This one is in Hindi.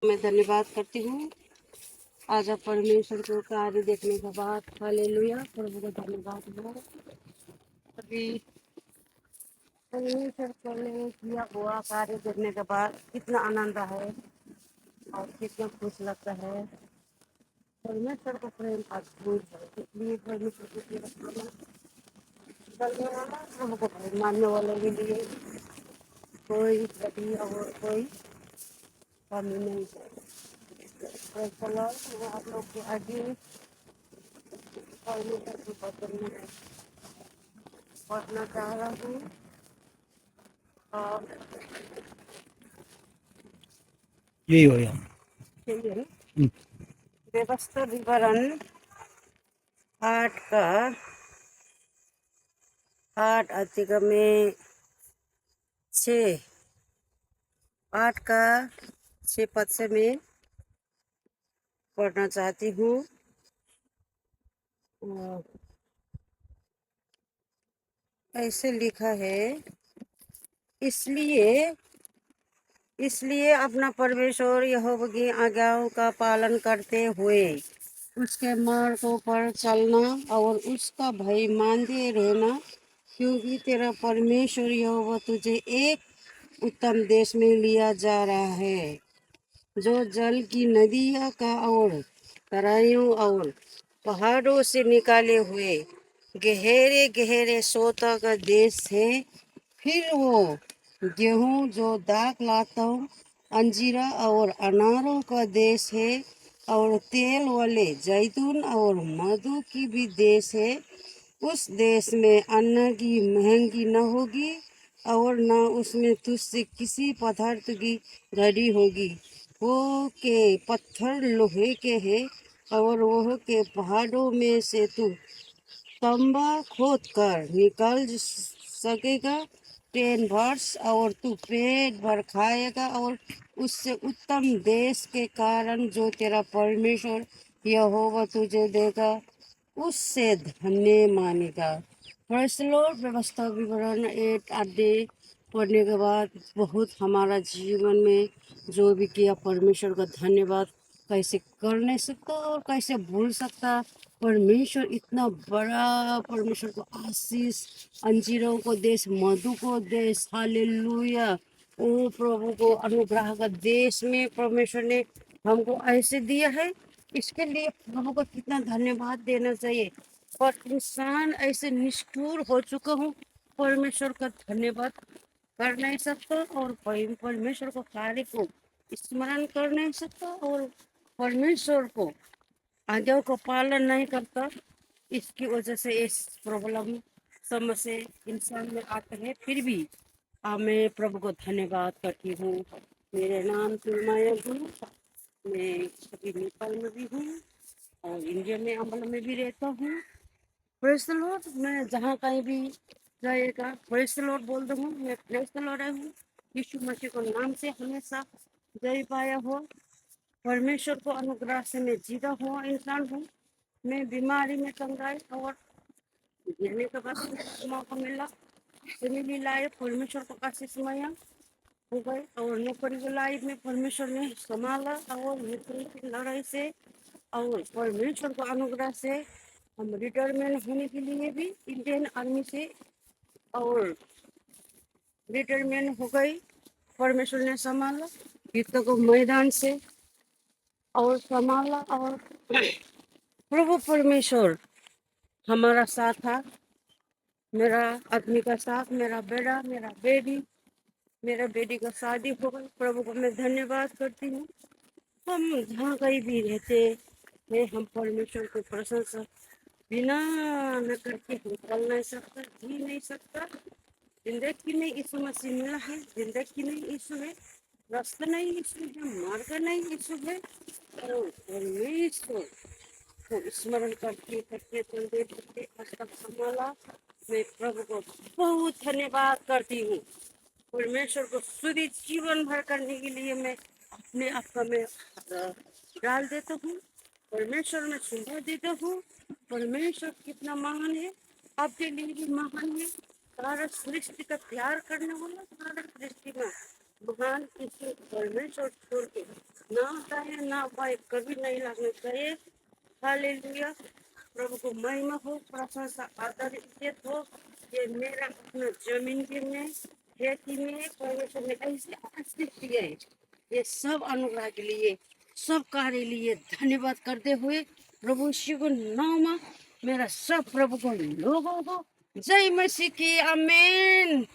मैं धन्यवाद करती हूँ। आज आप परमेश्वर को कार्य देखने के बाद हालेलुया प्रभु का धन्यवाद हो। अभी परमेश्वर को ने किया हुआ कार्य देखने के बाद कितना आनंद है और कितना खुश लगता है। परमेश्वर का प्रेम अद्भुत है, इसलिए परमेश्वर को करने वाला प्रभु को प्रेम मानने वालों के लिए कोई गति और कोई कमी नहीं है। मैं आप लोग के आगे परमेश्वर के वचन में पढ़ना चाह रहा हूँ और यही हो गया। चलिए व्यवस्था विवरण 8 का 8 अधिगम में 6 8 का 6 पद से मैं पढ़ना चाहती हूँ। ऐसे लिखा है, इसलिए इसलिए अपना परमेश्वर यहोवा की आज्ञाओं का पालन करते हुए उसके मार्गों पर चलना और उसका भय मानते रहना, क्योंकि तेरा परमेश्वर यहोवा तुझे एक उत्तम देश में लिया जा रहा है, जो जल की नदियों का और तराइयों और पहाड़ों से निकाले हुए गहरे गहरे सोता का देश है। फिर वो गेहूं जो दाख लाता हूँ, अंजीरा और अनारों का देश है, और तेल वाले जैतून और मधु की भी देश है। उस देश में अन्न की महंगी न होगी और न उसमें तुझसे किसी पदार्थ की घड़ी होगी। वो के पत्थर लोहे के हैं और वह के पहाड़ों में से तू तंबा खोद कर निकल सकेगा। 10 वर्ष और तू पेट भर खाएगा और उससे उत्तम देश के कारण जो तेरा परमेश्वर यहोवा तुझे देगा उससे धन्य मानेगा। Praise the Lord. व्यवस्था विवरण 8 अध्याय पढ़ने के बाद बहुत हमारा जीवन में जो भी किया परमेश्वर का धन्यवाद कैसे कर नहीं सकता और कैसे भूल सकता। परमेश्वर इतना बड़ा, परमेश्वर को आशीष, अंजीरों को देश, मधु को देश, हालेलुया। ओ प्रभु को अनुग्रह का देश में परमेश्वर ने हमको ऐसे दिया है, इसके लिए प्रभु को कितना धन्यवाद देना चाहिए। पर इंसान ऐसे निष्ठुर हो चुका हूँ, परमेश्वर का धन्यवाद कर नहीं सकता और परमेश्वर को कार्य को स्मरण कर नहीं सकता और परमेश्वर को आज्ञाओं का पालन नहीं करता। इसकी वजह से इस प्रॉब्लम समस्या इंसान में आते हैं। फिर भी मैं प्रभु को धन्यवाद करती हूँ। मेरे नाम सुरमाया हूँ, मैं अभी नेपाल में भी हूँ और इंडिया में अम्बल में भी रहता हूँ। Praise the Lord. मैं जहाँ कहीं भी जाएगा प्रेज़ द लॉर्ड बोल दूँ। मैं प्रेज़ द लॉर्ड हूँ, यीशु मसीह को नाम से हमेशा जय पाया हो। परमेश्वर को अनुग्रह से मैं जीता हुआ इंसान हूँ। मैं बीमारी में तंग आई और गिरने के बाद मौका मिला, फैमिली लाइफ परमेश्वर को आशीषमय हो गए और नौकरी की लाइफ में परमेश्वर ने संभाला और नौकरी की लड़ाई से और परमेश्वर को अनुग्रह से हम रिटायरमेंट होने के लिए भी इंडियन आर्मी से और रिटायरमेंट हो गई। परमेश्वर ने संभाला, युद्ध को मैदान से और संभाला और प्रभु परमेश्वर हमारा साथ था। मेरा आदमी का साथ, मेरा बेटा, मेरा बेटी का शादी हो गई। प्रभु को मैं धन्यवाद करती हूँ। हम जहाँ कहीं भी रहते हैं, हम परमेश्वर को प्रशंसा बिना न करके निकल नहीं सकता, जी नहीं सकता। जिंदगी में यीशु मसीह मिला है, जिंदगी में यीशु है, रास्ता नहीं यीशु है, मार्ग नहीं यीशु है। और परमेश्वर को स्मरण करते करते चलते चलते आज तक संभाला। मैं प्रभु को बहुत धन्यवाद करती हूँ। परमेश्वर को स्तुति जीवन भर करने के लिए मैं अपने आप का मैं डाल देता हूँ। परमेश्वर में सुंदर देता हूँ। परमेश्वर कितना महान है, आपके लिए भी महान है। सारा सृष्टि का प्यार करने वाला, सारा सृष्टि में महान ईश्वर परमेश्वर छोड़ के ना दाएं ना बाएं कभी नहीं लगना चाहिए। हालेलुया। प्रभु को महिमा हो, प्रशंसा आदर इज्जत हो। ये मेरा अपना जमीन भी में, खेती में, परमेश्वर ने ऐसे आशीष दिए हैं। ये सब अनुग्रह के लिए, सब कार्य लिए धन्यवाद करते हुए प्रभु यीशु को नाम में मेरा सब प्रभु को लोगों को जय मसीह की आमीन।